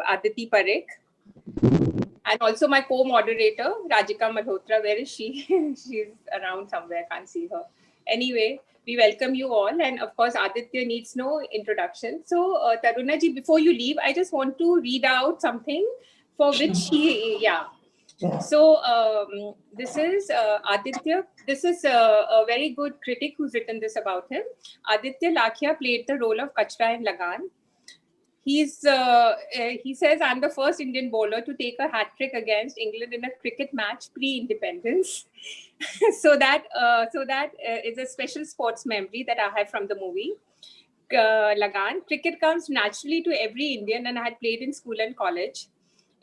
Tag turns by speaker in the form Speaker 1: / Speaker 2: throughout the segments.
Speaker 1: Aditi Parekh. And also my co-moderator, Rajika Malhotra. Where is she? She's around somewhere, can't see her. Anyway, we welcome you all. And of course, Aditya needs no introduction. So, Taruna ji, before you leave, I just want to read out something for which So, this is Aditya. This is a very good critic who's written this about him. Aditya Lakhia played the role of Kachra in Lagan. He says, I'm the first Indian bowler to take a hat trick against England in a cricket match pre-independence. so that is a special sports memory that I have from the movie. Lagan. Cricket comes naturally to every Indian, and I had played in school and college.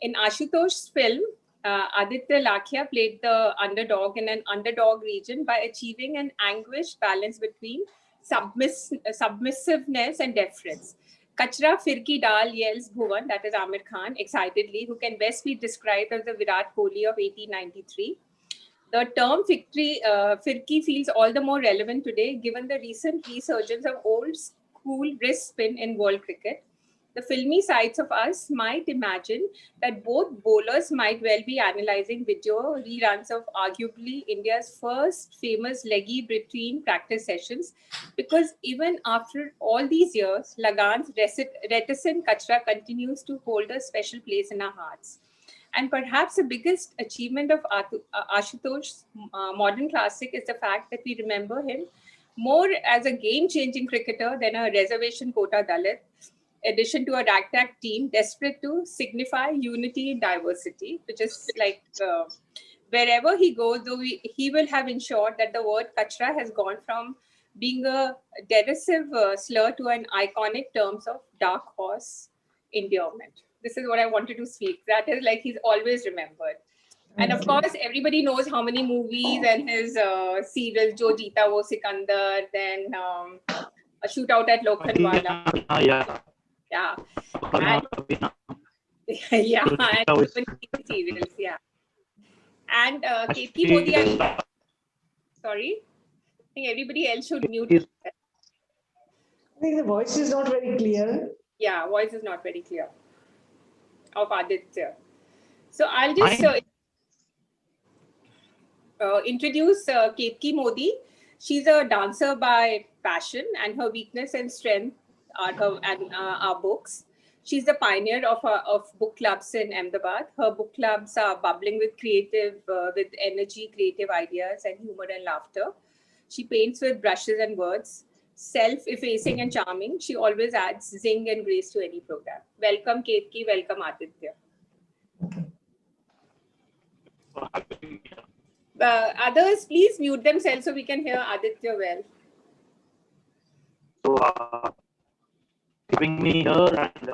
Speaker 1: In Ashutosh's film, Aditya Lakhia played the underdog in an underdog region by achieving an anguished balance between submissiveness and deference. Kachra Firki Dal yells Bhuvan, that is Amir Khan, excitedly, who can best be described as the Virat Kohli of 1893. The term Firki feels all the more relevant today given the recent resurgence of old school wrist spin in world cricket. The filmy sides of us might imagine that both bowlers might well be analyzing video reruns of arguably India's first famous leggy between practice sessions, because even after all these years, Lagan's reticent Kachra continues to hold a special place in our hearts. And perhaps the biggest achievement of Ashutosh's modern classic is the fact that we remember him more as a game-changing cricketer than a reservation quota Dalit, addition to a ragtag team desperate to signify unity in diversity, which is like wherever he goes, though he will have ensured that the word Kachra has gone from being a derisive slur to an iconic terms of dark horse endearment. This is what I wanted to speak. That is like he's always remembered. And of course, everybody knows how many movies and his serials, Jo Jeeta Wo Sikandar, then A Shootout at Lokhandwala. Yeah. And, yeah, and serials, yeah. And Keki Modi, sorry, I think everybody else should mute.
Speaker 2: I think the voice is not very clear.
Speaker 1: Yeah, voice is not very clear of Aditya. So I'll just introduce Keki Modi. She's a dancer by passion, and her weakness and strength are our books. She's the pioneer of book clubs in Ahmedabad. Her book clubs are bubbling with with energy, creative ideas, and humor and laughter. She paints with brushes and words. Self-effacing and charming, she always adds zing and grace to any program. Welcome, Keki. Welcome, Aditya. Others, please mute themselves so we can hear Aditya well.
Speaker 3: So, giving me here and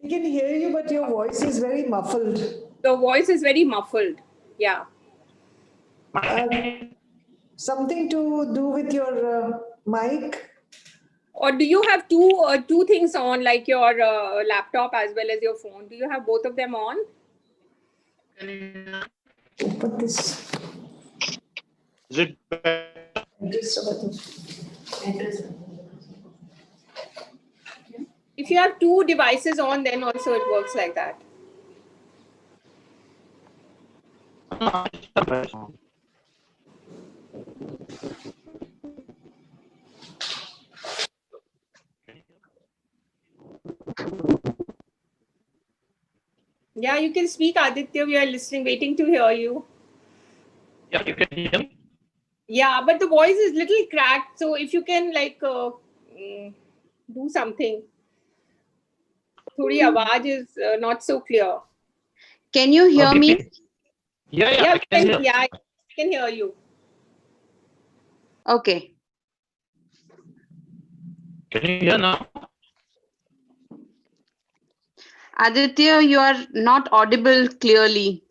Speaker 2: we can hear you, but your voice is very muffled.
Speaker 1: The voice is very muffled. Yeah.
Speaker 2: Something to do with your mic?
Speaker 1: Or do you have two things on, like your laptop as well as your phone? Do you have both of them on?
Speaker 2: Open this.
Speaker 3: Is it better?
Speaker 1: If you have two devices on, then also it works like that. Yeah, you can speak, Aditya. We are listening, waiting to hear you.
Speaker 3: Yeah, you can hear me?
Speaker 1: Yeah, but the voice is little cracked. So if you can like do something. Thodi awaaz is not so clear.
Speaker 4: Can you hear me?
Speaker 3: Yeah, I can hear.
Speaker 1: Yeah, I can hear you.
Speaker 4: Okay.
Speaker 3: Can you hear now?
Speaker 4: Aditya, you are not audible clearly.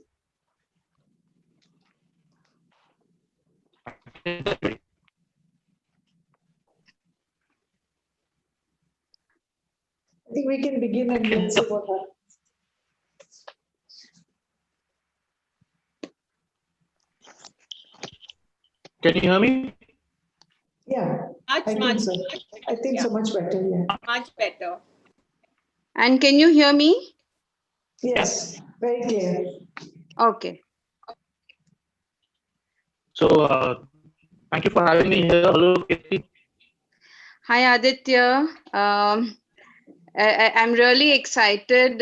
Speaker 2: I think we can begin and then see what happens.
Speaker 3: Can you hear me?
Speaker 2: Yeah,
Speaker 1: Much,
Speaker 2: I think so. I think so, much better, yeah.
Speaker 1: Much better.
Speaker 4: And can you hear me?
Speaker 2: Yes, very clear.
Speaker 4: Okay.
Speaker 3: So, thank you for having me here. Hello, Keki.
Speaker 4: Hi, Aditya. I'm really excited.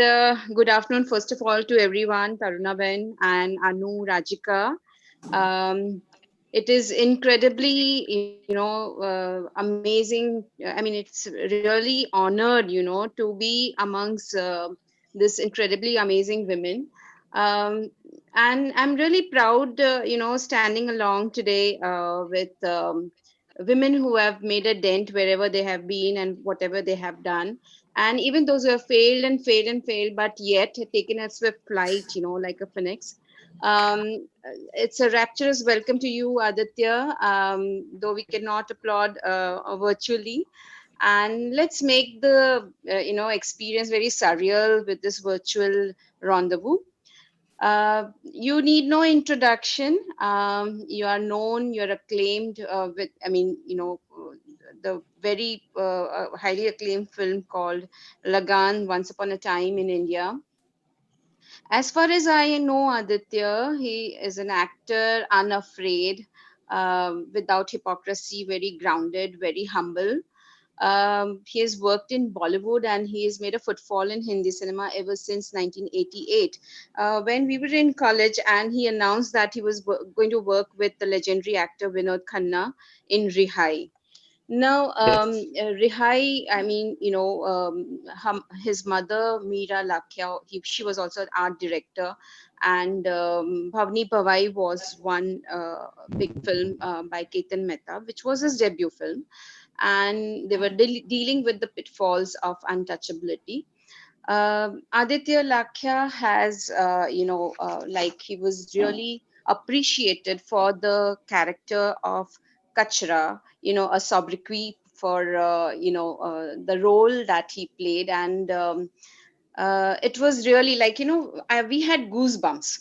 Speaker 4: Good afternoon, first of all, to everyone, Taruna Ben and Anu, Rajika. It is incredibly, amazing. I mean, it's really honored, to be amongst this incredibly amazing women. Um, and I'm really proud, standing along today with women who have made a dent wherever they have been and whatever they have done. And even those who have failed and failed and failed, but yet taken a swift flight, like a phoenix. It's a rapturous welcome to you, Aditya, though we cannot applaud virtually. And let's make the experience very surreal with this virtual rendezvous. You need no introduction. You are known, you're acclaimed with, the very highly acclaimed film called Lagan, Once Upon a Time in India. As far as I know, Aditya, he is an actor, unafraid, without hypocrisy, very grounded, very humble. He has worked in Bollywood and he has made a footfall in Hindi cinema ever since 1988. When we were in college, and he announced that he was going to work with the legendary actor Vinod Khanna in Rihai. Now,
Speaker 3: Yes.
Speaker 4: Rihai, I mean, his mother, Meera Lakhia, she was also an art director. And Bhavni Pawai was one big film by Ketan Mehta, which was his debut film. And they were dealing with the pitfalls of untouchability. Aditya Lakhia has, like he was really appreciated for the character of Kachra, a sobriquet for, the role that he played. And it was really like, we had goosebumps.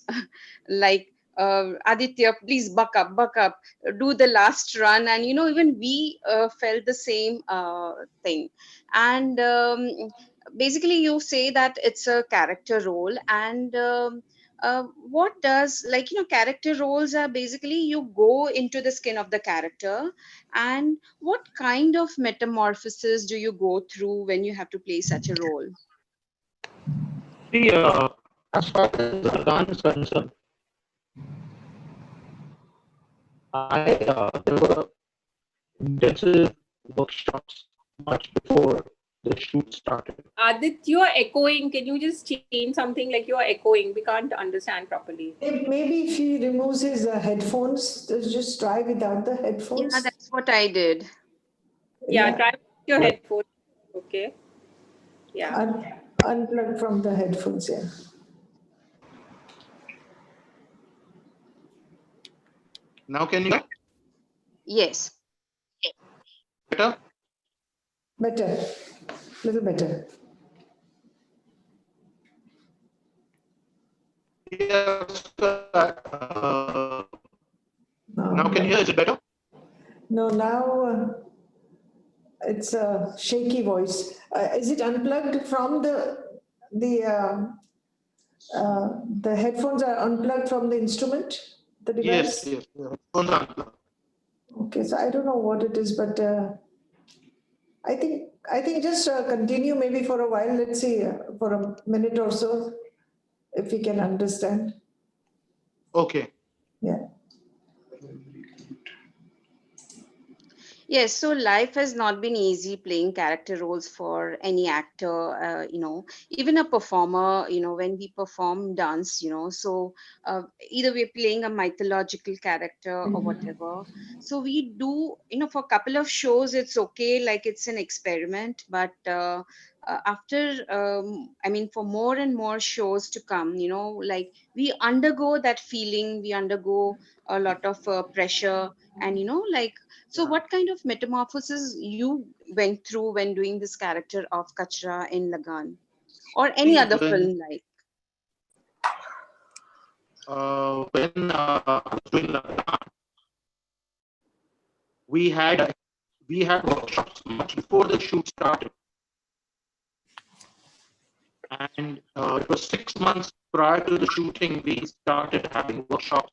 Speaker 4: Like, Aditya, please buck up, do the last run. And, even we felt the same thing. And basically, you say that it's a character role. And what does, like, character roles are basically you go into the skin of the character. And what kind of metamorphosis do you go through when you have to play such a role?
Speaker 3: See, as far as Lagan is concerned, there were intensive workshops much before the shoot started.
Speaker 1: Adit, you are echoing. Can you just change something? Like you are echoing. We can't understand properly.
Speaker 2: Maybe if he removes his headphones, just try without the
Speaker 4: Yeah,
Speaker 2: headphones.
Speaker 4: that's what I did.
Speaker 1: Yeah, try with your headphones. Okay. Yeah.
Speaker 2: Unplug from the headphones, yeah.
Speaker 5: Now can you hear
Speaker 4: Yes.
Speaker 5: better?
Speaker 2: Better, little better.
Speaker 5: Yes.
Speaker 2: No,
Speaker 5: Now can you hear? Is it better?
Speaker 2: no, now it's a shaky voice. Is it unplugged from the the headphones are unplugged from the instrument, the device?
Speaker 5: Yes, yes. Phones are unplugged.
Speaker 2: Okay, so I don't know what it is, but I think just continue maybe for a while. Let's see for a minute or so if we can understand.
Speaker 5: Okay.
Speaker 2: Yeah.
Speaker 4: Yes, so life has not been easy playing character roles for any actor, even a performer, when we perform dance, so either we're playing a mythological character or whatever. So we do, for a couple of shows, it's okay, like it's an experiment, but after, for more and more shows to come, like we undergo that feeling, we undergo a lot of pressure. And, like, so what kind of metamorphosis you went through when doing this character of Kachra in Lagan or any
Speaker 5: See,
Speaker 4: other film like?
Speaker 5: when I was doing Lagan, we had workshops much before the shoot started. And it was 6 months prior to the shooting, we started having workshops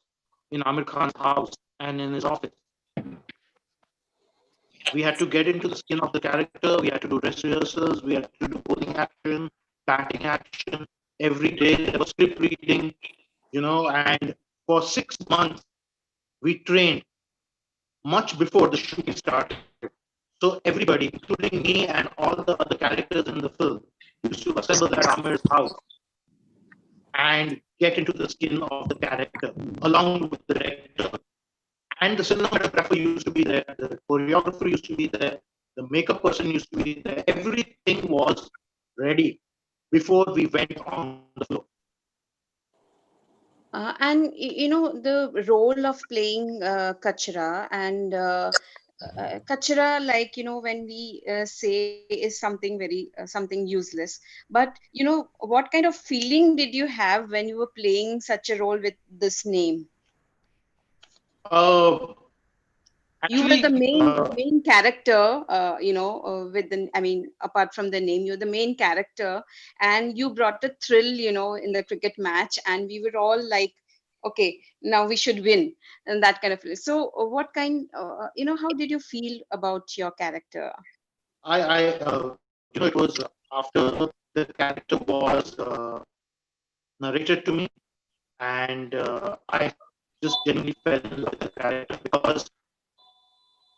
Speaker 5: in Amir Khan's house and in his office. We had to get into the skin of the character. We had to do dress rehearsals. We had to do clothing action, batting action. Every day there was script reading, and for 6 months we trained much before the shooting started. So everybody, including me and all the other characters in the film, used to assemble at Amir's house and get into the skin of the character along with the director. And the cinematographer used to be there, the choreographer used to be there, the makeup person used to be there. Everything was ready before we went on the floor.
Speaker 4: And the role of playing Kachra and Kachra, like when we say is something very something useless. But what kind of feeling did you have when you were playing such a role with this name? You were
Speaker 5: Actually,
Speaker 4: the main character, with the, I mean, apart from the name, you're the main character, and you brought a thrill, in the cricket match, and we were all like, okay, now we should win, and that kind of feeling. So, what kind, how did you feel about your character?
Speaker 5: it was after the character was narrated to me, and I just genuinely fell in love with the character because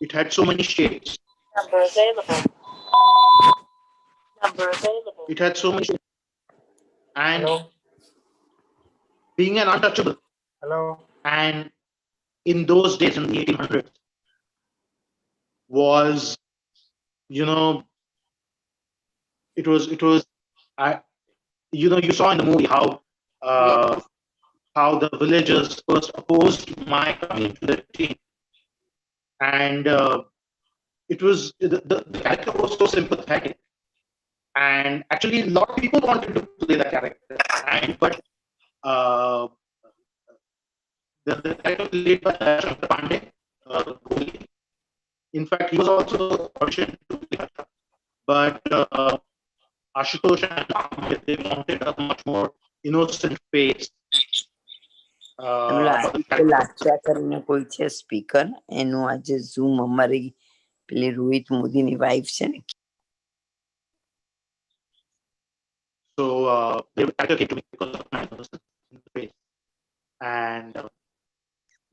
Speaker 5: it had so many shades.
Speaker 6: Number available. Number available.
Speaker 5: It had so many shades. And
Speaker 6: Hello.
Speaker 5: being an untouchable.
Speaker 6: Hello.
Speaker 5: And in those days, in the 1800s, was, it was, you saw in the movie how the villagers first opposed my coming to the team. And it was, the character was so sympathetic. And actually, a lot of people wanted to play that character. But the character played by Shankar Pandey, in fact, he was also auditioned to play Kachra. But Ashutosh and Ahmed, they wanted a much more innocent face.
Speaker 7: લાખ્યા કરીને કોઈ છે speaker એનું આજે zoom અમારી પેલી રોહિત મોદીની wife છે ને.
Speaker 5: So the character came to me because of my innocence in the face, and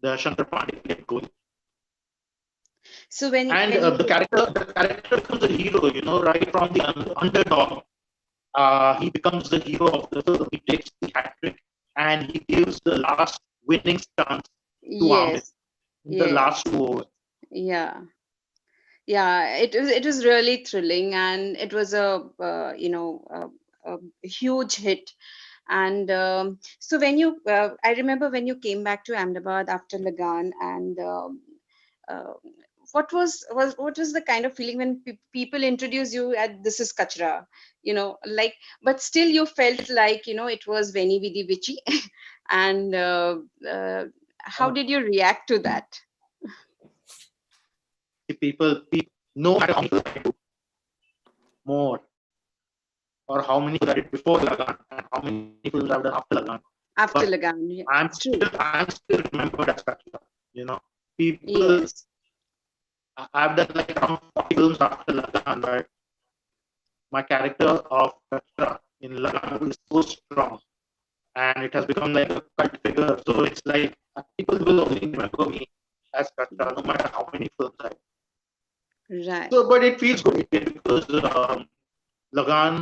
Speaker 5: the Shankar Pandey played Gohi.
Speaker 4: So when
Speaker 5: the character becomes a hero, right from the underdog. He becomes the hero of the film. He takes the hat trick and he gives the last winning stance to Ahmed in the last 2 overs.
Speaker 4: It was really thrilling, and it was a huge hit. And so when you I remember when you came back to Ahmedabad after Lagan, and what was the kind of feeling when people introduce you at this is Kachra, like, but still you felt like it was Veni Vidi Vici. And how did you react to that?
Speaker 5: People, no matter how many I do more, or how many I did before Lagan, and how many films I've done after Lagan.
Speaker 4: After Lagan, yeah.
Speaker 5: I'm still remembered as Kachra. People.
Speaker 4: Yes.
Speaker 5: I've done like around 40 films after Lagan, but my character of Kachra in Lagan is so strong, and it has become like a cult figure. So it's like people will only remember me as Kachra, no matter how many films I do.
Speaker 4: Right.
Speaker 5: So, but it feels good because Lagan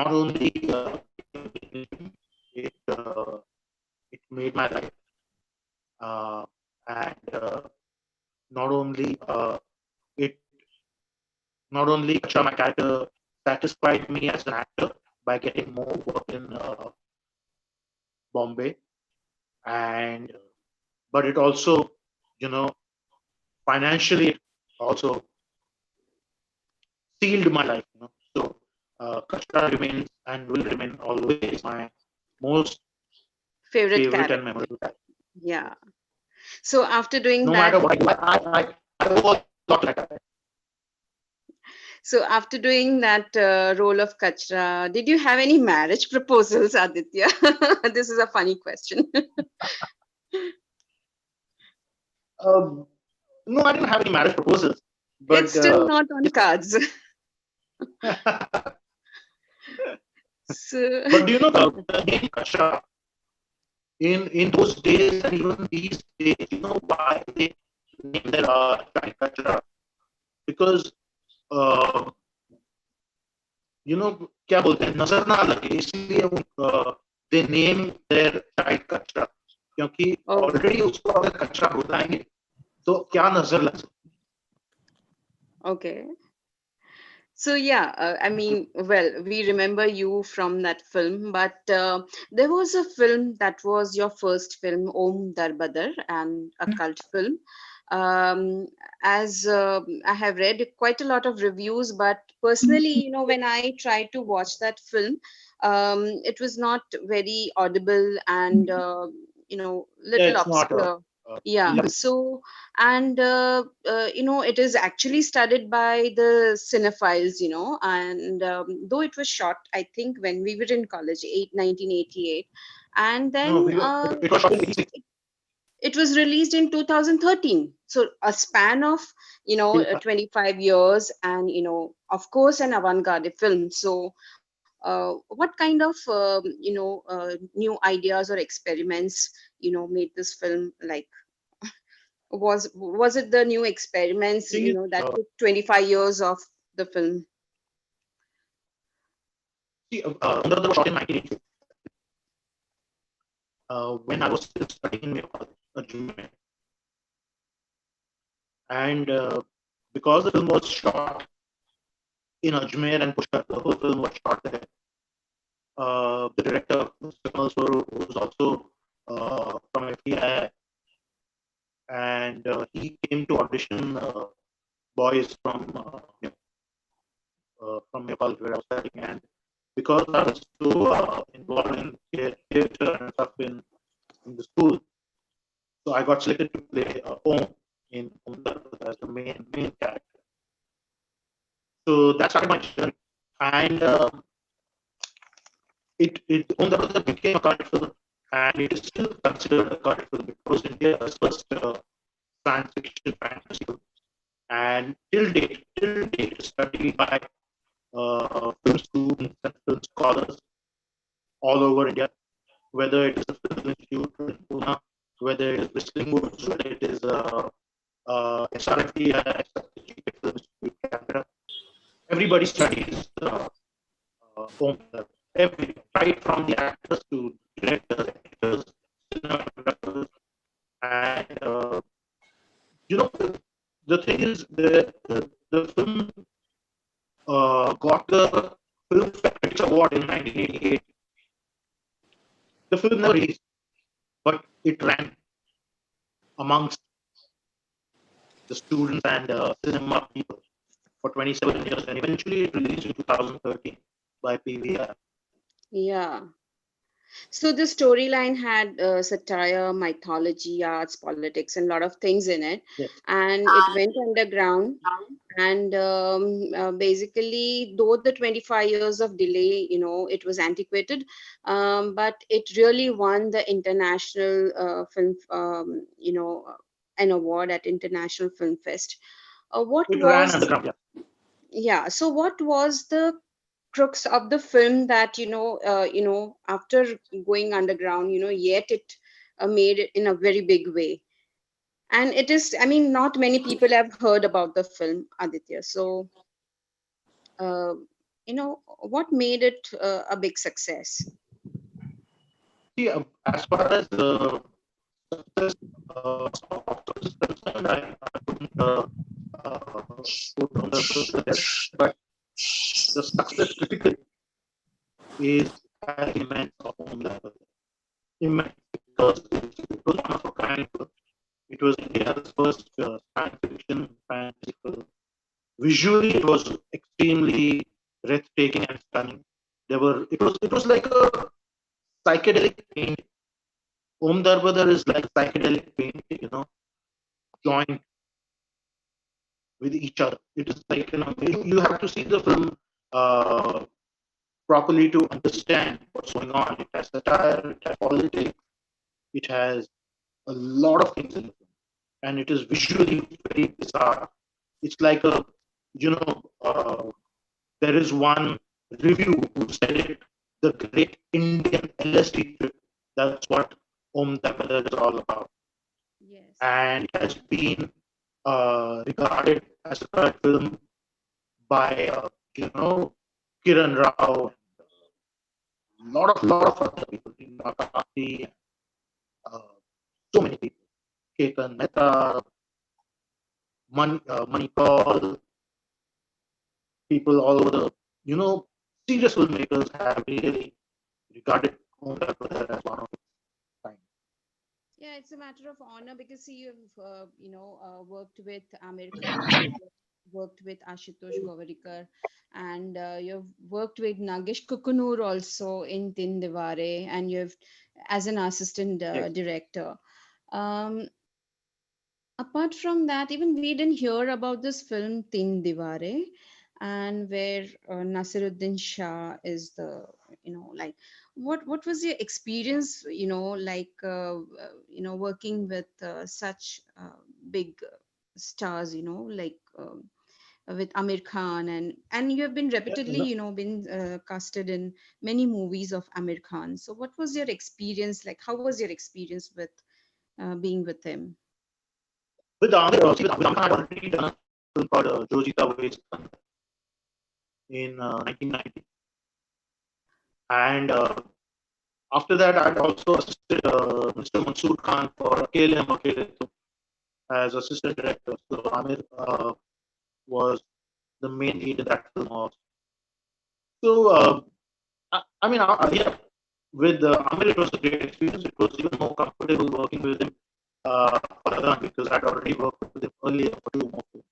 Speaker 5: not only it made my life, and not only Kachra, my character, satisfied me as an actor by getting more work in Bombay, but it also, financially also sealed my life. So Kachra remains and will remain always my most favorite and memorable character.
Speaker 4: Yeah. So after doing
Speaker 5: no
Speaker 4: that,
Speaker 5: matter what I do, I always thought like that.
Speaker 4: So after doing that role of Kachra, did you have any marriage proposals, Aditya? This is a funny question.
Speaker 5: No, I didn't have any marriage proposals, but
Speaker 4: It's still not on cards. So,
Speaker 5: but do you know the name Kachra in those days and even these days, you know why they named their child Kachra? Because you know क्या बोलते हैं नजर ना लगे इसलिए they name their child कचरा क्योंकि
Speaker 4: oh,
Speaker 5: already उसको अगर कचरा बताएंगे तो क्या नजर लग सकती
Speaker 4: okay. So yeah, I mean, well, we remember you from that film, but there was a film that was your first film, Om Darbadar, and a cult film. As I have read quite a lot of reviews, but personally, you know, when I tried to watch that film, it was not very audible and you know,
Speaker 5: yeah
Speaker 4: little
Speaker 5: it's not
Speaker 4: obscure. Yeah,
Speaker 5: yeah.
Speaker 4: so and you know, it is actually studied by the cinephiles, you know, and though it was shot, I think when we were in college, 1988, and
Speaker 5: No,
Speaker 4: then
Speaker 5: it was shot in 86.
Speaker 4: it was released in 2013, so a span of, you know, 25 years, and you know, of course, an avant-garde film. So what kind of you know, new ideas or experiments, you know, made this film like, was it the new experiments,
Speaker 5: Thing
Speaker 4: you
Speaker 5: is,
Speaker 4: know, that took 25 years of the film?
Speaker 5: see, Umbrella was shot in 1982 when I was still studying in Ajmer, and because the film was shot in Ajmer and Pushkar, the whole film was shot there. The director, Mr. Kamal, was also from FDI, and he came to audition boys from Nepal where I was studying, and because I was so involved in theatre and stuff in the school, so I got selected to play Om in as the main character. So that started my journey, and it Om Darwaza became a cult film, and it is still considered a cult film. It was India's first science fiction fantasy film, and till date, it's studied by film students and film scholars all over India, whether it is a film institute in Pune, whether it is Whistling Woods, whether it is SRFT, Film Institute, Canada. Everybody studies Om. Every right from the actors to directors, editors, cinematographers, and you know the thing is the film got the Film Critics Award in 1988. The film never released, but it ran amongst the students and cinema people for 27 years, and eventually it released in 2013 by PVR.
Speaker 4: Yeah. So the storyline had satire, mythology, arts, politics, and a lot of things in it.
Speaker 5: Yes.
Speaker 4: And it went underground. And basically, though the 25 years of delay, you know, it was antiquated, but it really won the international film, you know, an award at International Film Fest. What
Speaker 5: It ran
Speaker 4: was,
Speaker 5: underground, yeah.
Speaker 4: yeah, so what was the crux of the film that, you know, after going underground, you know, yet it made it in a very big way? And it is, I mean, not many people have heard about the film, Aditya. So uh, you know, what made it a big success?
Speaker 5: See, as far as the success of is concerned, I wouldn't put on the there, but the success critically is an immense of Om level. Immense, because it was one of a kind. It was India's first science fiction fantasy film. Visually, it was extremely breathtaking and stunning. It was like a psychedelic painting. Om Darbadar is like psychedelic painting, you know, joint with each other. It is like, you have to see the film properly to understand what's going on. It has satire, it has politics, it has a lot of things in it, and it is visually very bizarre. It's like there is one review who said it, the great Indian LSD trip. That's what Om Tamil is all about.
Speaker 4: Yes.
Speaker 5: And it has been regarded as a cult film by, Kiran Rao, lot of other people, Nakati, uh, so many people, Ketan Mehta, Manipal, people all over the, serious filmmakers have really regarded Om Tamil as one of its kind.
Speaker 4: Yeah, it's a matter of honor because see, you've worked with Amir Khan, you've worked with Ashutosh Govarikar, and you've worked with Nagesh Kukunur also in Tin Diware, and you've as an assistant
Speaker 5: Yes.
Speaker 4: director. Um, Apart from that, even we didn't hear about this film Tin Diware, and where Nasiruddin Shah is the, like, what was your experience, working with such big stars, with Amir Khan, and you have been
Speaker 5: Yeah,
Speaker 4: repeatedly, been casted in many movies of Amir Khan. So, what was your experience like? How was your experience with being with him?
Speaker 5: with Amir, I had already done a film called Jojita Ways in 1990. And after that, I had also assisted Mr. Mansoor Khan for Akele Hum Akele Tum as assistant director. So Amir was the main lead in that film also. So, yeah, with Amir, it was a great experience. It was even more comfortable working with him because I'd already worked with him earlier for two more films.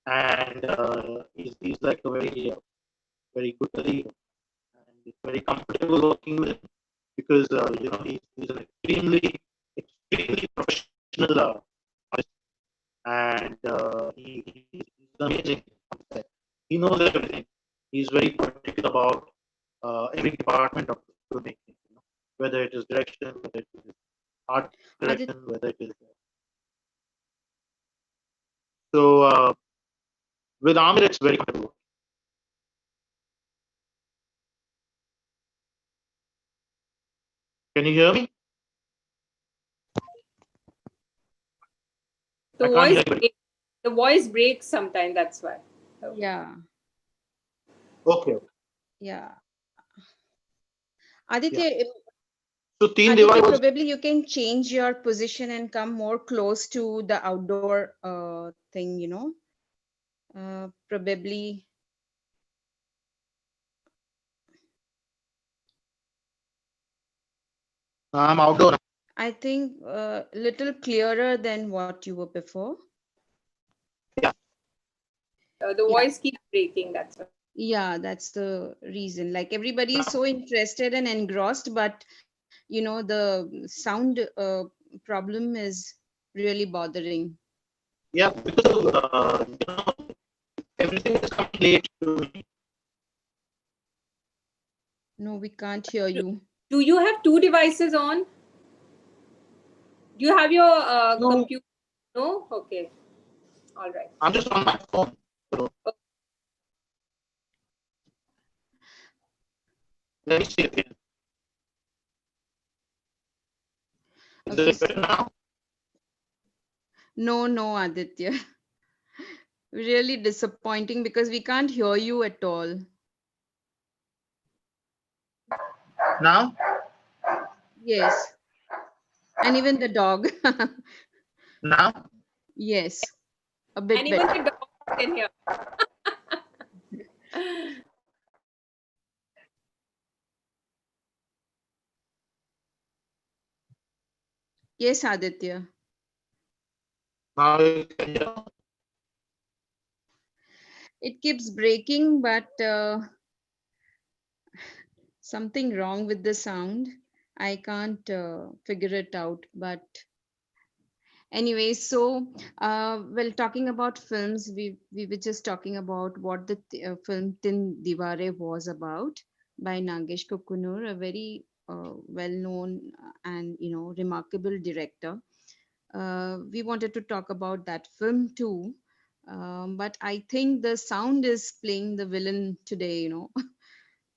Speaker 5: And he's like a very good colleague, and it's very comfortable working with him because he's an extremely professional artist, and he's amazing. He knows everything. He's very particular about every department of filmmaking, whether it is direction, whether it is art
Speaker 4: Adit-
Speaker 5: direction, whether it is so. With Amir, it's very comfortable. Can you hear me?
Speaker 1: The
Speaker 5: I can't hear
Speaker 1: voice
Speaker 5: anybody.
Speaker 1: breaks, the voice breaks sometimes. That's why. So,
Speaker 4: yeah.
Speaker 5: Okay.
Speaker 4: Yeah.
Speaker 5: Yeah.
Speaker 4: Aditya,
Speaker 5: So Teen
Speaker 4: Aditya,
Speaker 5: Diwali was,
Speaker 4: probably you can change your position and come more close to the outdoor thing, probably.
Speaker 5: I'm outdoor.
Speaker 4: I think little clearer than what you were before.
Speaker 5: Yeah.
Speaker 1: the
Speaker 4: Yeah.
Speaker 1: voice keeps breaking. That's why.
Speaker 4: Yeah, that's the reason. Like everybody is so interested and engrossed, but the sound problem is really bothering.
Speaker 5: Yeah, because everything is coming late to me.
Speaker 4: No, we can't hear you.
Speaker 1: Do you have two devices on? Do you have your
Speaker 5: No,
Speaker 1: computer? No? Okay. All right.
Speaker 5: I'm just on my phone. So let me see again. Is
Speaker 4: Okay.
Speaker 5: it better now?
Speaker 4: No, Aditya. Really disappointing because we can't hear you at all.
Speaker 5: Now?
Speaker 4: Yes. And even the dog.
Speaker 5: Now?
Speaker 4: Yes. A bit
Speaker 1: And even
Speaker 4: better.
Speaker 1: the dog can hear.
Speaker 4: Yes, Aditya.
Speaker 5: Now you can hear.
Speaker 4: It keeps breaking, but something wrong with the sound. I can't figure it out. But Anyway, so well, talking about films, we were just talking about what the film Tin Diware was about by Nagesh Kukunur, a very well-known and remarkable director. We wanted to talk about that film too, but I think the sound is playing the villain today.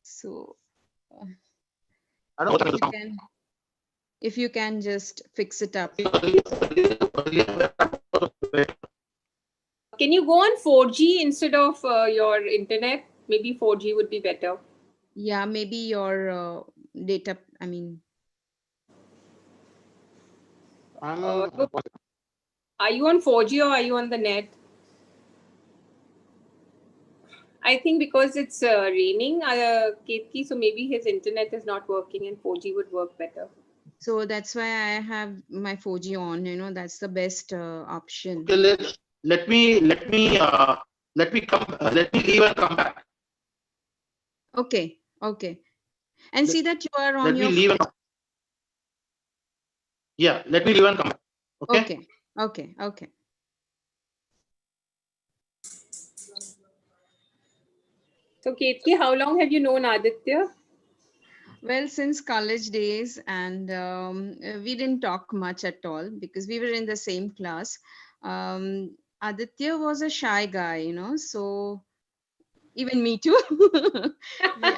Speaker 4: So uh,
Speaker 5: I don't know
Speaker 4: if
Speaker 5: what
Speaker 4: you
Speaker 5: the
Speaker 4: can, if you can just fix it up.
Speaker 5: sound.
Speaker 1: Can you go on 4G instead of your internet? Maybe 4G would be better.
Speaker 4: Yeah, maybe your data. I mean,
Speaker 1: So are you on 4G or are you on the net? I think because it's raining, Ketki, so maybe his internet is not working and 4G would work better.
Speaker 4: so that's why I have my 4G on. That's the best option.
Speaker 5: Okay, let me leave and come back.
Speaker 4: Okay, okay. And
Speaker 5: Let,
Speaker 4: see that you are on
Speaker 5: let me
Speaker 4: your.
Speaker 5: leave and yeah, let me leave and come back. Okay.
Speaker 4: Okay, okay, okay.
Speaker 1: So Ketki, how long have you known Aditya?
Speaker 4: Well, since college days, and we didn't talk much at all because we were in the same class. Aditya was a shy guy, so even me too. Yeah.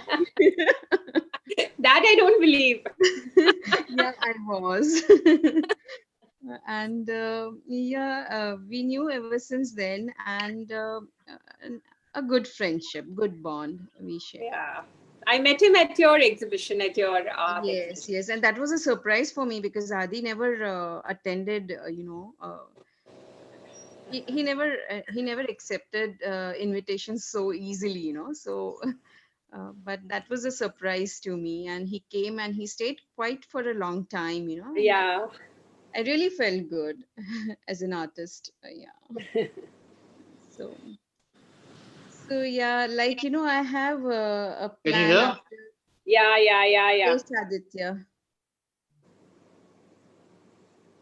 Speaker 1: That I don't believe.
Speaker 4: Yeah, I was. And yeah, we knew ever since then, and a good friendship, good bond we share.
Speaker 1: Yeah. I met him at your exhibition, at your art
Speaker 4: Yes,
Speaker 1: exhibition.
Speaker 4: yes, and that was a surprise for me because Adi never attended. He never accepted invitations so easily. So. But that was a surprise to me, and he came and he stayed quite for a long time. And
Speaker 1: Yeah.
Speaker 4: I really felt good as an artist. Yeah. So, so yeah, like I have a
Speaker 5: Can you
Speaker 4: plan
Speaker 5: hear?
Speaker 4: after.
Speaker 1: Yeah.
Speaker 4: Yes, Aditya.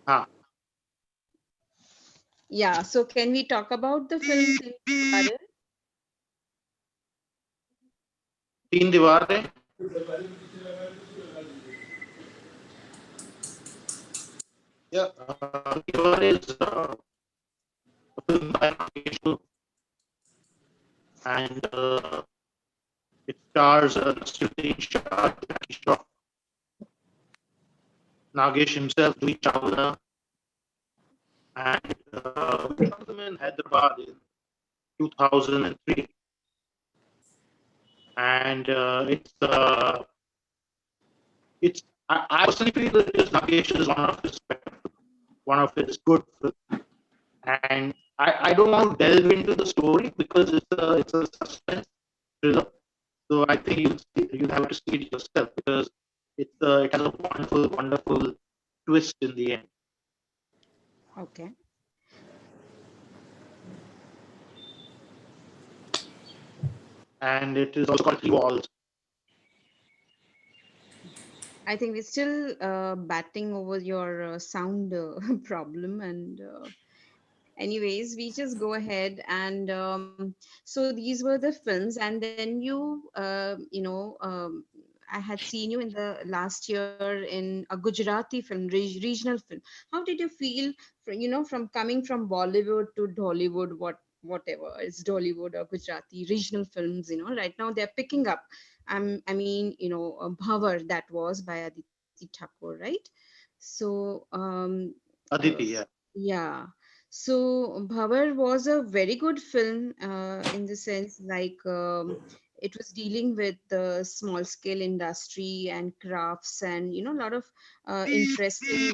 Speaker 5: Ah,
Speaker 4: Yeah. So, can we talk about the film Tin Diware?
Speaker 5: Teen Diware. Yeah, Diware is a film by Nagesh Kukunor, and it stars Nasruddin Shah, Jackie Shroff, Nagesh himself, Juhi Chawla, and we shot them in Hyderabad in 2003. And it's I personally feel that Nagesh is one of his good films. And I don't want to delve into the story because it's a suspense thriller. So I think you'll have to see it yourself because it has a wonderful twist in the end.
Speaker 4: Okay.
Speaker 5: And it is also called Three Walls.
Speaker 4: I think we're still batting over your sound problem, and anyways, we just go ahead and so these were the films, and then I had seen you in the last year in a Gujarati film, regional film. How did you feel from coming from Bollywood to Dhollywood, whatever it's Dhollywood or Gujarati regional films? Right now they're picking up. Bhavar, that was by Aditi Thakur, right? So
Speaker 5: Aditi, yeah.
Speaker 4: yeah. So Bhavar was a very good film in the sense like it was dealing with the small scale industry and crafts and a lot of interesting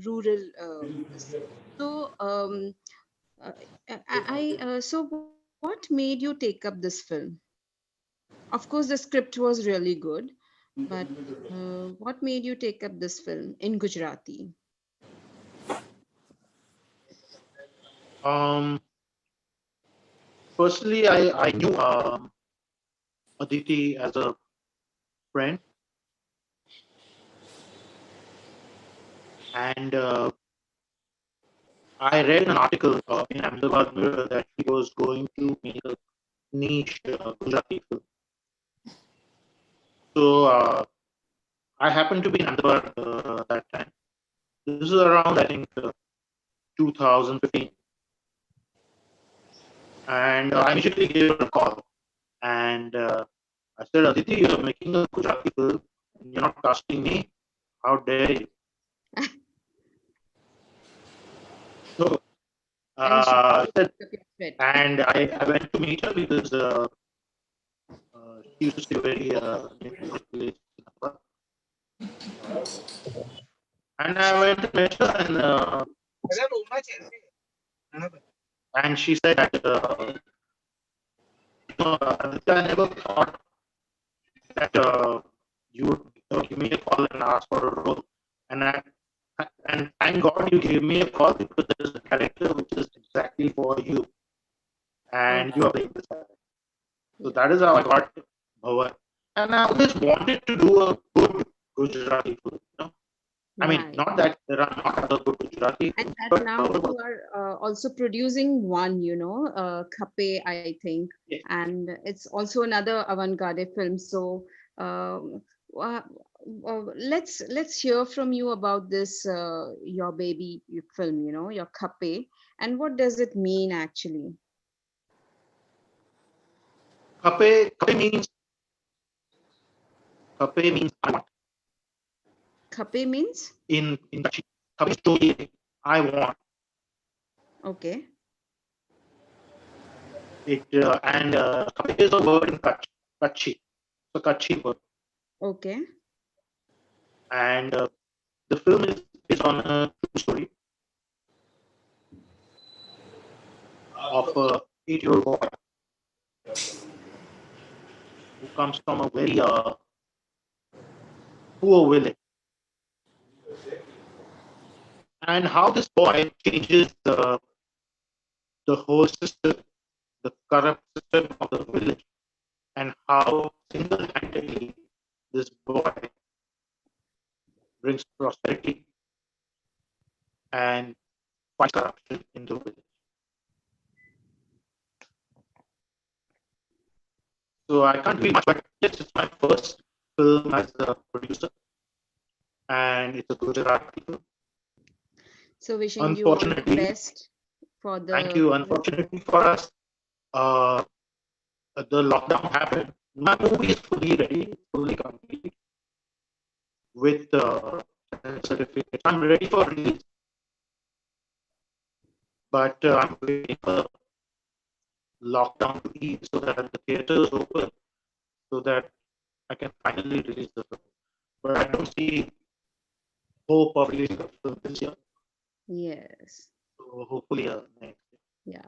Speaker 4: rural. So uh, so what made you take up this film? Of course, the script was really good, but what made you take up this film in Gujarati?
Speaker 5: Um, Personally, I knew Aditi as a friend, And I read an article in Ahmedabad Mirror that he was going to make a niche Gujarati film. So I happened to be in Ahmedabad that time. This is around, I think, 2015. And I immediately gave her a call. And I said, Aditi, you're making a Gujarati film. You're not casting me. How dare you? So,
Speaker 4: And she
Speaker 5: I said,
Speaker 4: took your threat.
Speaker 5: and I went to meet her because she used to stay very near place. And I went to meet her, and she said that Aditya, I never thought that you would give me a call and ask for a role. And thank God you gave me a call because there is a character which is exactly for you. And you are playing this character. So that is how I got Bhavan. And I always wanted to do a good Gujarati film. I mean,
Speaker 4: Right.
Speaker 5: not that there are not other good Gujarati
Speaker 4: And
Speaker 5: films,
Speaker 4: that
Speaker 5: but
Speaker 4: now
Speaker 5: Bhavan was.
Speaker 4: you are also producing one, Khape, I think,
Speaker 5: Yes.
Speaker 4: and it's also another avant-garde film. So um, uh, let's hear from you about this your baby film, your Khape, and what does it mean actually?
Speaker 5: Khape means I want.
Speaker 4: Khape means?
Speaker 5: In Kutchi. Khape is to I want.
Speaker 4: Okay.
Speaker 5: It and Khape is a word in Kutchi. It's a Kutchi word.
Speaker 4: Okay.
Speaker 5: And the film is based on a true story of a 8-year-old boy who comes from a very poor village. And how this boy changes the whole system, the corrupt system of the village, and how single-handedly this boy brings prosperity and fights corruption in the village. So I can't read much, but yes, it's my first film as a producer, and it's a Gujarati film.
Speaker 4: So wishing you all the
Speaker 5: Unfortunately,
Speaker 4: best for the.
Speaker 5: thank you. Unfortunately for us, the lockdown happened. My movie is fully ready, fully complete with certificate. I'm ready for release, but I'm waiting for lockdown to ease so that the theaters open, so that I can finally release the film. But I don't see hope of releasing the film this year.
Speaker 4: Yes.
Speaker 5: So hopefully next year.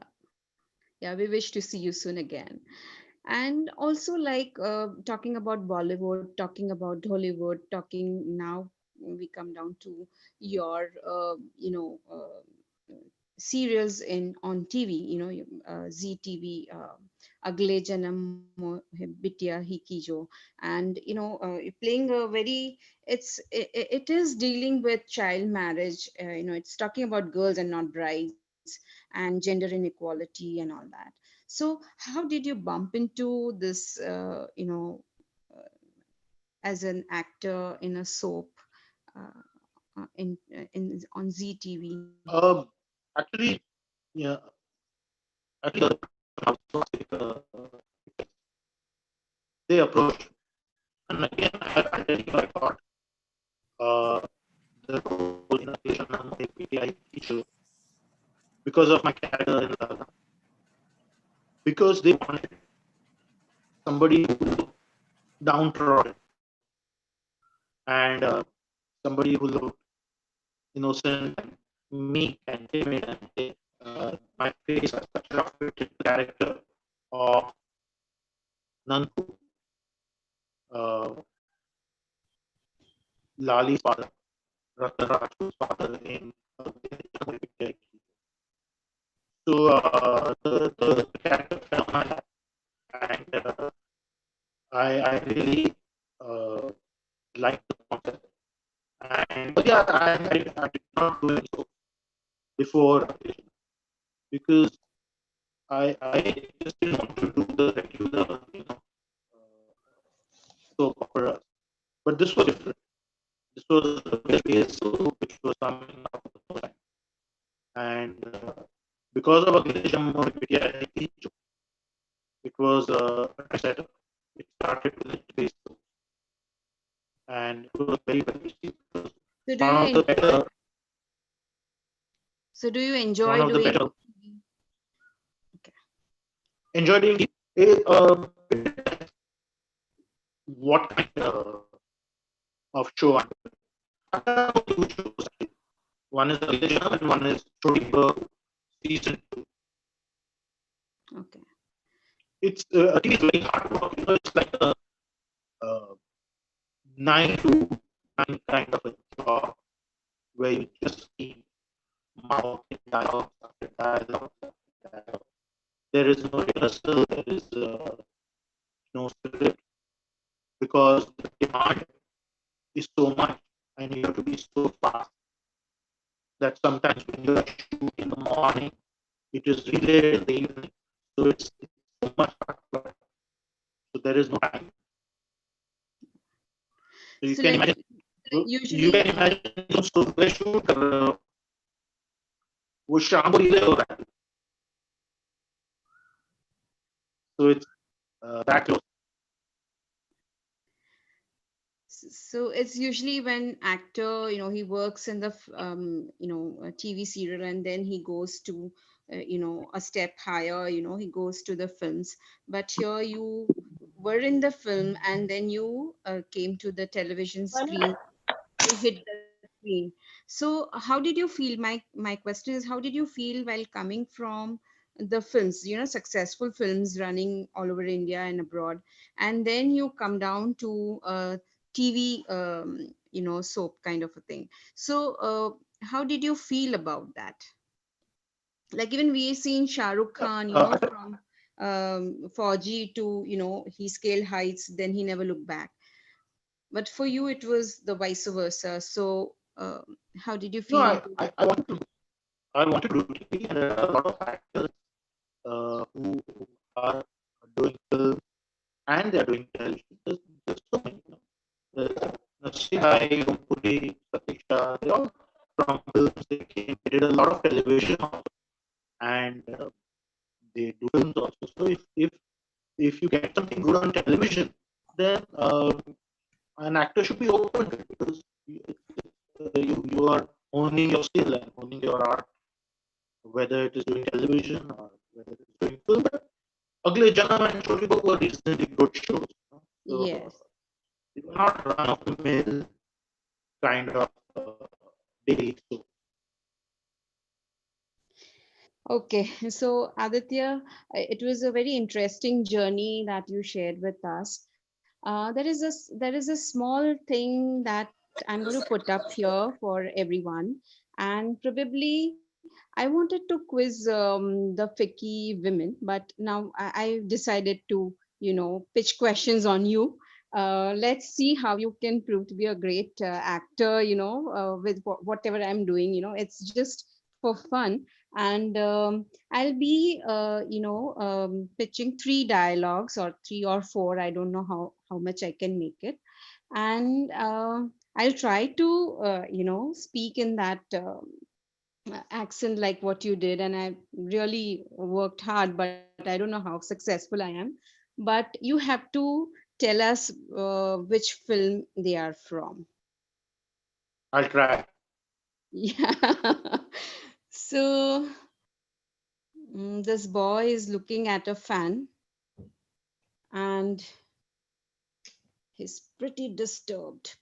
Speaker 4: Yeah, we wish to see you soon again. And also, like talking about Bollywood, talking about Hollywood, talking now, we come down to your, serials in on TV, ZTV, Agle Janam Mo Hai Bitya Hi Ki Jo, and you're playing a very, it is dealing with child marriage. It's talking about girls and not brides, and gender inequality and all that. So how did you bump into this, uh, as an actor in a soap, in on ZTV?
Speaker 5: Actually, yeah, actually, they approached, and again, I really got uh, the role in a PTI issue because of my character in Lala. Because they wanted somebody who looked downtrodden and somebody who looked innocent and meek and timid and my face has such a fitted character of Nanku, uh, Lali's father, Rataraj's father in so the character fell on my lap, and I really liked the concept, But yeah, I did not do it so before because I just didn't want to do the regular, soap opera. But this was different. This was a very soap which was coming out of the time. And because of a it was a setup. It started with a base soap. And it was very, very cheap.
Speaker 4: So do
Speaker 5: One of
Speaker 4: you
Speaker 5: the better,
Speaker 4: enjoy
Speaker 5: one of the
Speaker 4: doing?
Speaker 5: better.
Speaker 4: Okay.
Speaker 5: Enjoy doing it, what kind of show I'm doing. I have two shows. One is the Village and one is Choti season 2.
Speaker 4: Okay.
Speaker 5: It's TV is very hard work. It's like a uh, 9 to 9 kind of a job where you just keep mouthing dialogue after dialogue after dialogue. There is no rehearsal. There is no script because the demand is so much and you have to be so fast that sometimes when you are shooting in the morning, it is relayed in the evening. So it's so much hard work. So there is no time. So you
Speaker 4: So
Speaker 5: can
Speaker 4: like
Speaker 5: imagine. You
Speaker 4: usually,
Speaker 5: can imagine जो सुबह shoot कर रहे हो वो शाम को relay हो रहा है. So it's that close.
Speaker 4: so it's usually when actor, he works in the a TV serial, and then he goes to a step higher, he goes to the films. But here you were in the film, and then you came to the television screen. You hit the screen. So how did you feel? My question is, how did you feel while coming from the films, successful films running all over India and abroad, and then you come down to TV, soap kind of a thing. So how did you feel about that? Like even we seen Shah Rukh Khan, from Fauji to, he scaled heights, then he never looked back. But for you, it was the vice versa. So how did you
Speaker 5: No,
Speaker 4: feel?
Speaker 5: I wanted to do TV, and there are a lot of actors who are doing film and they are doing television. There's so many. Nasihai, Rumpuri, Satisha, they all from films. They did a lot of television also, and they do films also. So if you get something good on television, then an actor should be open to it because you are owning your skill and owning your art, whether it is doing television or whether it is doing film. But Agle Janam and Choti Babu were reasonably good shows. So
Speaker 4: Yes.
Speaker 5: it was not run of the mill kind of daily show.
Speaker 4: Okay, so Aditya, it was a very interesting journey that you shared with us. There is a small thing that I'm going to put up here for everyone, and probably I wanted to quiz the Fiki women, but now I decided to pitch questions on you. Let's see how you can prove to be a great actor. With whatever I'm doing. It's just for fun, and I'll be pitching three dialogues or three or four. I don't know how much I can make it, and I'll try to speak in that accent like what you did, and I really worked hard, but I don't know how successful I am. But you have to tell us which film they are from.
Speaker 5: I'll try.
Speaker 4: Yeah. So this boy is looking at a fan, and he's pretty disturbed.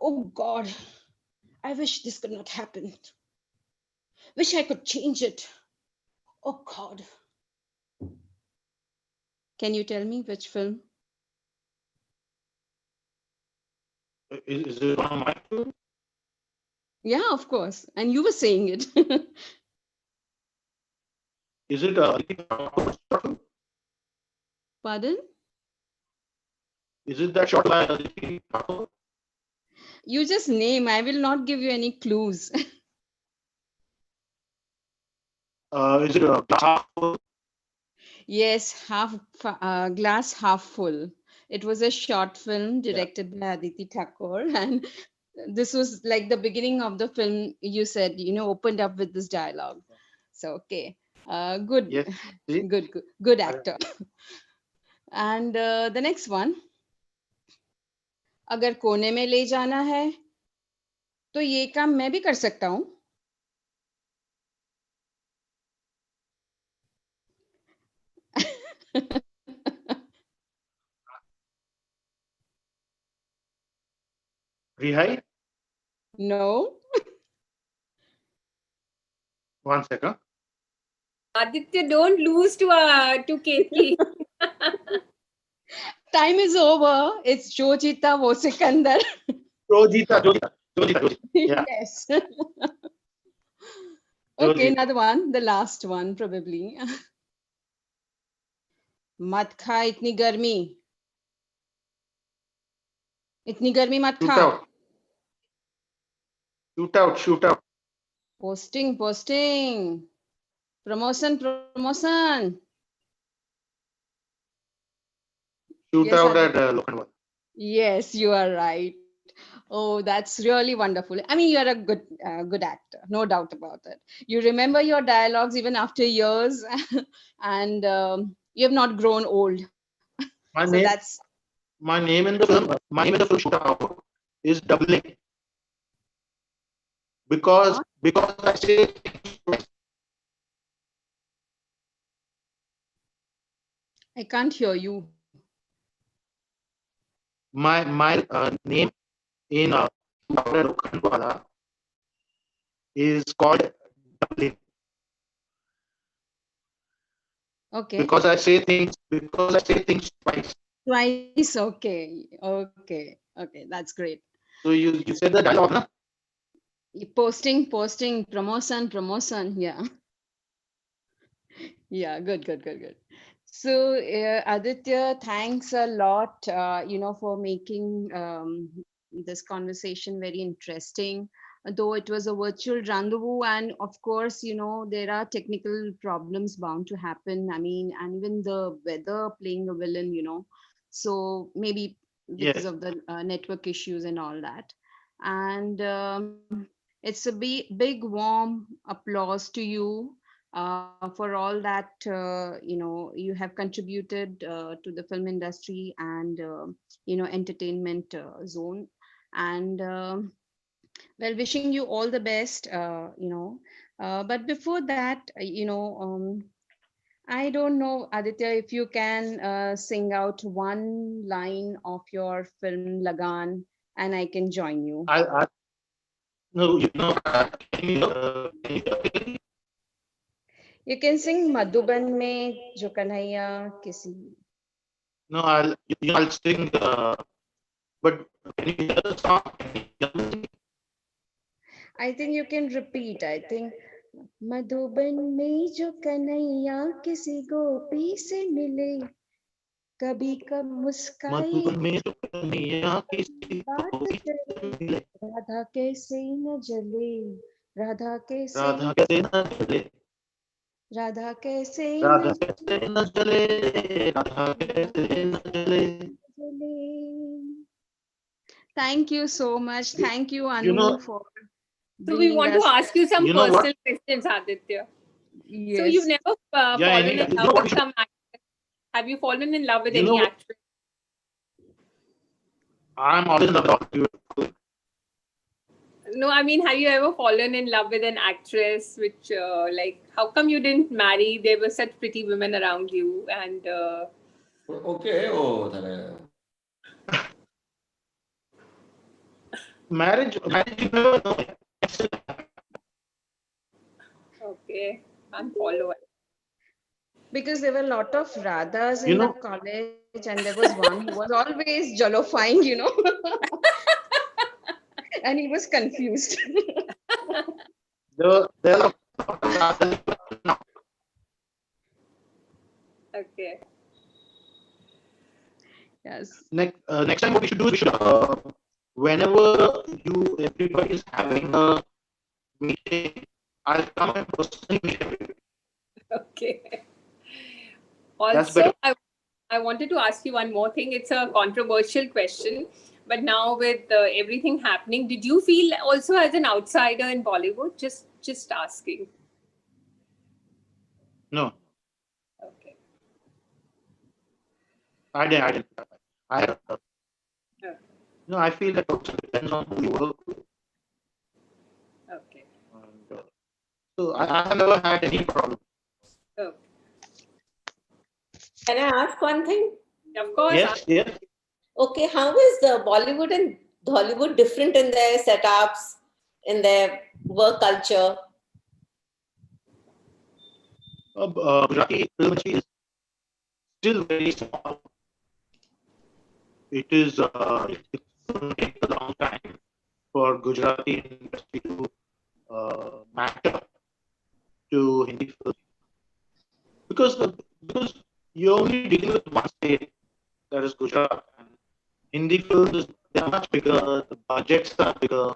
Speaker 4: Oh God, I wish this could not happen. Wish I could change it. Oh God. Can you tell me which film?
Speaker 5: Is it one of my films?
Speaker 4: Yeah, of course. And you were saying it.
Speaker 5: Is it
Speaker 4: Pardon?
Speaker 5: is it that shot by Aditya Lakhia?
Speaker 4: You just name. I will not give you any clues.
Speaker 5: Is it a glass?
Speaker 4: Yes, glass half full. It was a short film directed by Aditya Thakur, and this was like the beginning of the film. You said, opened up with this dialogue. So okay, good,
Speaker 5: Yes. See?
Speaker 4: good actor. And the next one, अगर कोने में ले जाना है तो ये काम मैं भी कर सकता हूँ.
Speaker 5: Rihai?
Speaker 4: No.
Speaker 5: 1 second.
Speaker 1: Aditya, don't lose to Keki.
Speaker 4: Time is over. It's Jo Jeeta Wo Sikandar.
Speaker 5: Jojita. Yeah.
Speaker 4: Yes.
Speaker 5: Jo
Speaker 4: Okay,
Speaker 5: Jeeta.
Speaker 4: another one, the last one probably. मत खा इतनी गर्मी. इतनी गर्मी मत
Speaker 5: Shoot
Speaker 4: खा.
Speaker 5: out. Shoot out.
Speaker 4: Posting. Promotion.
Speaker 5: Shoot
Speaker 4: Yes,
Speaker 5: out at
Speaker 4: Aditya.
Speaker 5: Lokhandwala.
Speaker 4: Yes, you are right. Oh, that's really wonderful. I mean, you're a good actor, no doubt about it. You remember your dialogues even after years, and you have not grown old.
Speaker 5: My
Speaker 4: So
Speaker 5: name,
Speaker 4: that's
Speaker 5: my name in the film Shoot Out is doubling because I say
Speaker 4: I can't hear you.
Speaker 5: my name in Lokhandwala is called doubling
Speaker 4: Okay.
Speaker 5: because I say things twice.
Speaker 4: Twice. Okay. That's great.
Speaker 5: So you said the dialogue, na?
Speaker 4: Posting, promotion. Yeah. Yeah, good. So, Aditya, thanks a lot, for making this conversation very interesting. Though it was a virtual rendezvous, and of course, there are technical problems bound to happen. I mean, and even the weather playing a villain, So maybe because
Speaker 5: Yes.
Speaker 4: of the network issues and all that. And it's a big warm applause to you for all that you have contributed to the film industry and entertainment zone. And well, wishing you all the best. But before that, I don't know, Aditya, if you can sing out one line of your film Lagan, and I can join you.
Speaker 5: No,
Speaker 4: You can sing Madhuban में जो कन्हैया किसी.
Speaker 5: no, I'll sing. But can you hear the song?
Speaker 4: I think you can repeat. I think Madhuban में जो कन्हैया किसी गोपी से मिले, कभी कब मुस्काए
Speaker 5: मधुबन में जो कन्हैया किसी
Speaker 4: बात
Speaker 5: गोपी से
Speaker 4: करे,
Speaker 5: मिले,
Speaker 4: राधा कैसे न जले, राधा कैसे
Speaker 5: राधा कैसे न जले,
Speaker 4: राधा कैसे
Speaker 5: राधा
Speaker 4: न
Speaker 5: कैसे न जले, राधा कैसे न जले.
Speaker 4: जले. Thank you so much. Thank you, Anu,
Speaker 5: You know,
Speaker 4: for
Speaker 1: So we
Speaker 4: bringing
Speaker 1: want to
Speaker 4: us.
Speaker 1: ask you some
Speaker 5: You know what?
Speaker 1: personal questions, Aditya.
Speaker 4: Yes.
Speaker 1: So you've never fallen in
Speaker 5: you
Speaker 1: love
Speaker 5: know what
Speaker 1: with
Speaker 5: we
Speaker 1: some actress? Have you fallen in love with
Speaker 5: You know
Speaker 1: any
Speaker 5: what?
Speaker 1: actress?
Speaker 5: I'm always in love with all.
Speaker 1: No, I mean, have you ever fallen in love with an actress? Which, like, how come you didn't marry? There were such pretty women around you, and
Speaker 8: Okay, oh, তাহলে
Speaker 5: Marriage, you never know.
Speaker 1: okay, can't follow it.
Speaker 4: Because there were a lot of Radhas
Speaker 5: You
Speaker 4: in the
Speaker 5: know,
Speaker 4: college, and there was one who was always jollifying, and he was confused.
Speaker 5: there are
Speaker 1: Okay.
Speaker 4: Yes.
Speaker 5: next time what we should do is whenever everybody is having a meeting, I'll come and personally meet everybody.
Speaker 1: Okay.
Speaker 5: That's
Speaker 1: Also,
Speaker 5: better.
Speaker 1: I wanted to ask you one more thing. It's a controversial question, but now with everything happening, did you feel also as an outsider in Bollywood? Just asking.
Speaker 5: No,
Speaker 1: Okay.
Speaker 5: I didn't. I
Speaker 1: Okay.
Speaker 5: no, I feel that also depends on who you work with.
Speaker 1: Okay.
Speaker 5: And, so I have never had any problem.
Speaker 1: Okay.
Speaker 6: Can I ask one thing?
Speaker 1: Of course.
Speaker 5: Yes, yes.
Speaker 6: Okay, how is the Bollywood and Dhollywood different in their setups, in their work culture?
Speaker 5: Gujarati film industry is still very small. It is it's going to take a long time for Gujarati industry to match up to Hindi film because you're only dealing with one state, that is Gujarat. And Hindi films they are much bigger. The budgets are bigger.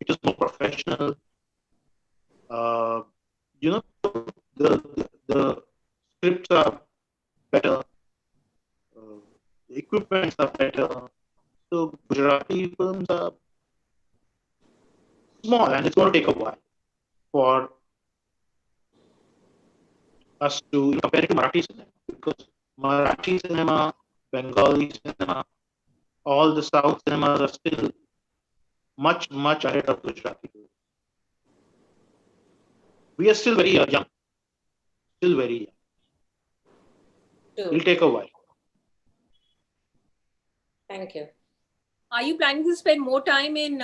Speaker 5: It is more professional. You know, the scripts are better. The equipments are better. So Gujarati films are small, and it's going to take a while for us to compare it to Marathi cinema, because Marathi cinema, Bengali cinema, all the South cinemas are still much ahead of Gujarati. We are still very young, still very young.
Speaker 6: True.
Speaker 5: It'll take a while.
Speaker 6: Thank you.
Speaker 1: Are you planning to spend more time in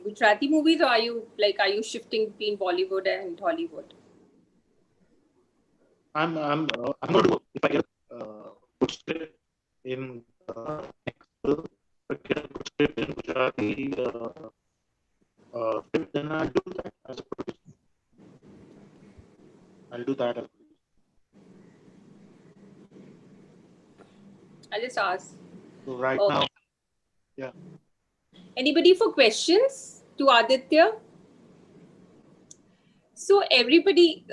Speaker 1: Gujarati movies, or are you shifting between Bollywood and Hollywood?
Speaker 5: I'm going to, if I get a good script in next film, if I get a good script in Gujarati script, then I'll do that as a producer. I'll do that as a producer.
Speaker 1: I'll just ask.
Speaker 5: So right
Speaker 1: Okay.
Speaker 5: now, yeah.
Speaker 1: Anybody for questions to Aditya? So everybody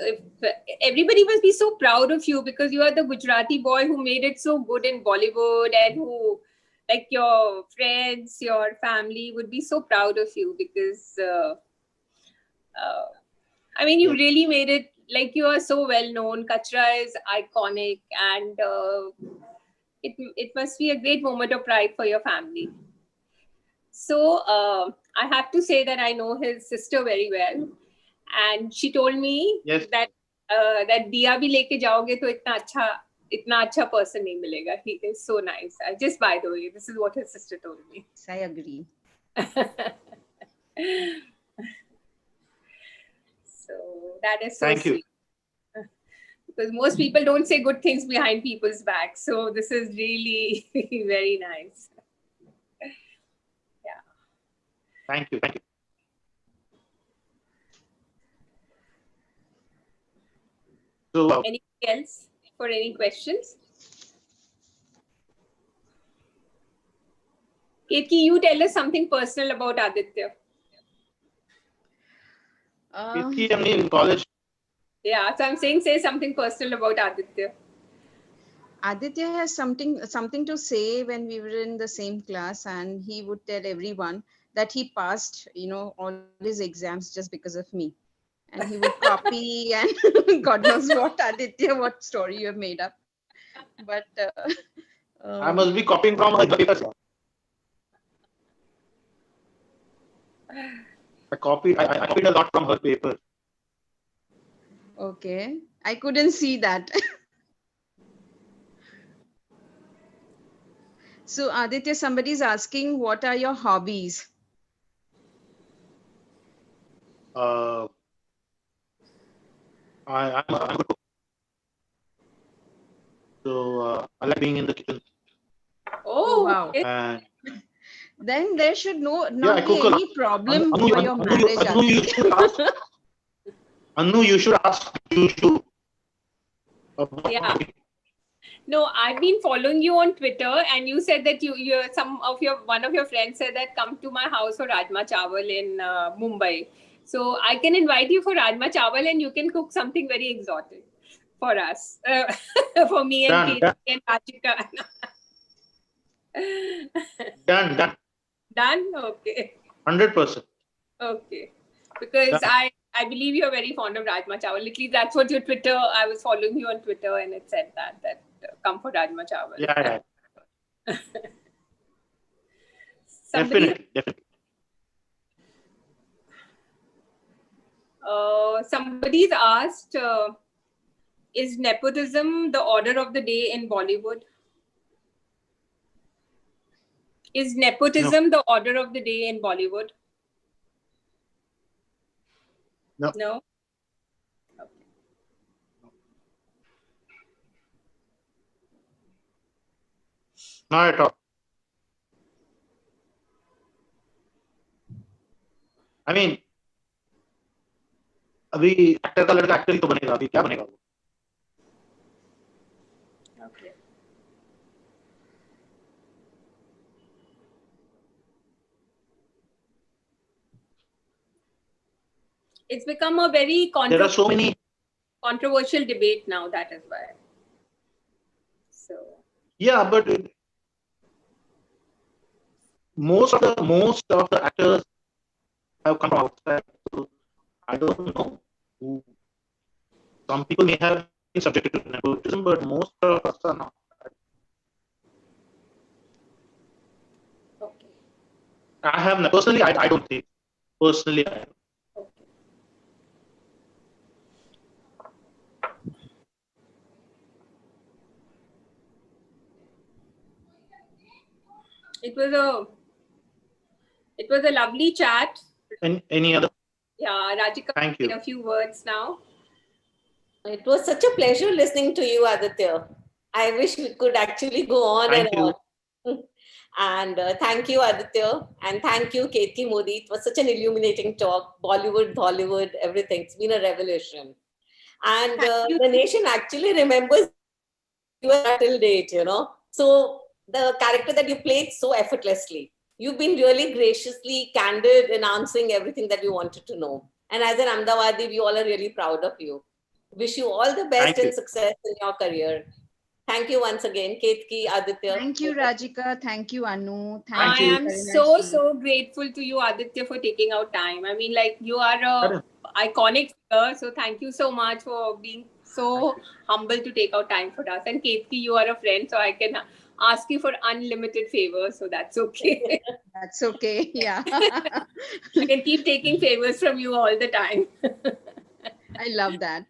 Speaker 1: must be so proud of you, because you are the Gujarati boy who made it so good in Bollywood, and who, like, your friends, your family would be so proud of you, because I mean, you really made it. Like, you are so well known. Kachra is iconic, and it must be a great moment of pride for your family. So I have to say that I know his sister very well, and she told me that that diya bhi leke jaoge to itna acha person nahi milega. He is so nice. Just by the way, this is what his sister told me.
Speaker 4: I agree.
Speaker 1: So that is so
Speaker 5: Thank
Speaker 1: sweet. Because most people don't say good things behind people's backs. So this is really very nice. Yeah.
Speaker 5: Thank you. So
Speaker 1: Anything else for any questions? Keki, you tell us something personal about Aditya.
Speaker 5: Keki, I mean, in college.
Speaker 1: Yeah, so I'm saying say something personal about Aditya.
Speaker 4: Aditya has something to say when we were in the same class, and he would tell everyone that he passed, all his exams just because of me. And he would copy and God knows what, Aditya, what story you have made up. But
Speaker 5: I must be copying from her papers. I copied a lot from her paper.
Speaker 4: Okay, I couldn't see that. So Aditya, somebody's asking, what are your hobbies?
Speaker 5: I'm a good cook. So I like being in the kitchen.
Speaker 1: Oh,
Speaker 4: wow.
Speaker 1: okay.
Speaker 5: And
Speaker 4: then there should not be
Speaker 5: any
Speaker 4: problem for your marriage.
Speaker 5: Anu, you should ask Jushu.
Speaker 1: Yeah. No, I've been following you on Twitter, and you said that one of your friends said that come to my house for Rajma Chawal in Mumbai. So I can invite you for Rajma Chawal, and you can cook something very exotic for us, for me and
Speaker 5: Done,
Speaker 1: Keki
Speaker 5: done,
Speaker 1: and Rajika.
Speaker 5: done.
Speaker 1: Done? Okay.
Speaker 5: 100%.
Speaker 1: Okay. Because
Speaker 5: Done.
Speaker 1: I believe you're very fond of Rajma Chawal. At least that's what your Twitter, I was following you on Twitter and it said that come for Rajma Chawal.
Speaker 5: Yeah.
Speaker 1: Somebody,
Speaker 5: Definitely.
Speaker 1: somebody's asked, is nepotism the order of the day in Bollywood? Is nepotism the order of the day in Bollywood?
Speaker 5: No.
Speaker 1: No?
Speaker 5: Not at all. I mean, अभी actor का लड़का actor ही तो बनेगा, अभी क्या बनेगा वो?
Speaker 1: Okay. It's become a very
Speaker 5: There are so many.
Speaker 1: controversial debate now, that is why. So.
Speaker 5: Yeah, but most of the actors have come from outside. So I don't know. Some people may have been subjected to nepotism, but most of us are not.
Speaker 1: Okay.
Speaker 5: I have personally. I don't think. Personally, I have.
Speaker 1: Okay. It was a lovely chat.
Speaker 5: Any other?
Speaker 1: Yeah, Rajika,
Speaker 5: Thank you.
Speaker 1: in a few words now.
Speaker 6: It was such a pleasure listening to you, Aditya. I wish we could actually go on
Speaker 5: Thank
Speaker 6: and
Speaker 5: you.
Speaker 6: on. And thank you, Aditya. And thank you, Keki Modi. It was such an illuminating talk. Bollywood, Dhollywood, everything. It's been a revelation. And the nation actually remembers you until date, you know. So the character that you played so effortlessly. You've been really graciously candid in answering everything that we wanted to know. And as an Ahmedabadi, we all are really proud of you. Wish you all the best and success in your career. Thank you once again, Ketki, Aditya.
Speaker 4: Thank you, Rajika. Thank you, Anu.
Speaker 1: I
Speaker 4: you,
Speaker 1: am
Speaker 4: Karuna ji.
Speaker 1: so grateful to you, Aditya, for taking out time. I mean, like, you are a iconic figure. So thank you so much for being so humble to take out time for us. And Ketki, you are a friend, so I can ask you for unlimited favors. So that's okay.
Speaker 4: That's okay. Yeah.
Speaker 1: I can keep taking favors from you all the time.
Speaker 4: I love that.